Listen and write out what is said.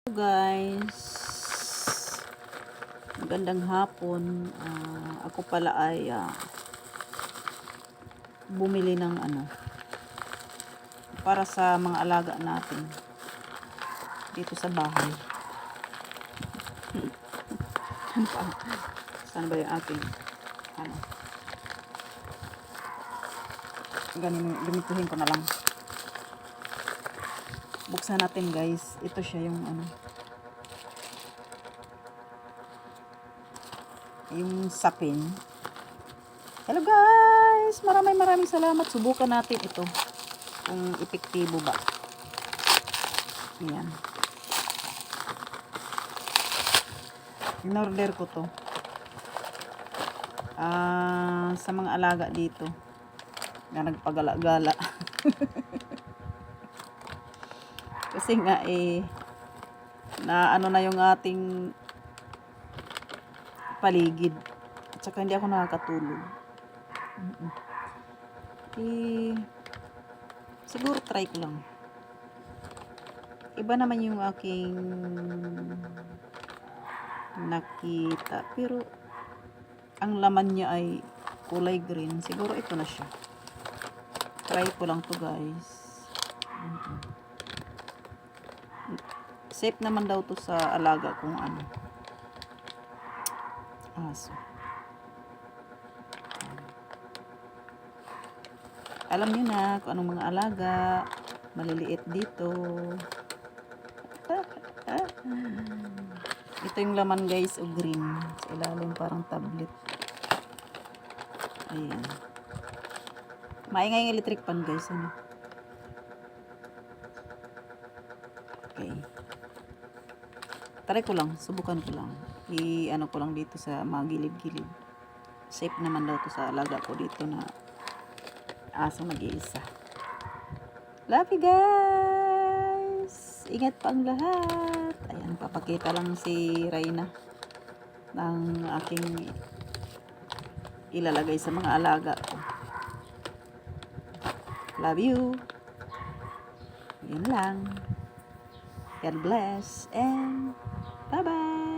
Guys, magandang hapon. Ako pala ay bumili ng para sa mga alaga natin dito sa bahay. Saan ba yung aking ganituhin ko na lang. Buksan natin, guys. Ito siya yung yung sapin. Hello guys, maraming salamat. Subukan natin ito kung epektibo ba. Ayan, in-order ko to sa mga alaga dito na nagpagala-gala. Kasi nga na na yung ating paligid at saka hindi ako nakakatulog. Siguro try ko lang. Iba naman yung aking nakita, pero ang laman niya ay kulay green. Siguro ito na siya. Try ko lang to, guys. Safe naman daw to sa alaga kung aso. Alam niyo na kung anong mga alaga maliliit dito. Ito yung laman, guys, o green sa ilalim, parang tablet. Ayan, maingay yung electric pan, guys. Okay, try ko lang, subukan ko lang, ko lang dito sa mga gilid-gilid. Safe naman daw to sa alaga ko dito na aso mag-iisa. Love you guys, ingat pang lahat. Ayan, papakita lang si Reyna ng aking ilalagay sa mga alaga ko. Love you. Yan lang. God bless and bye bye.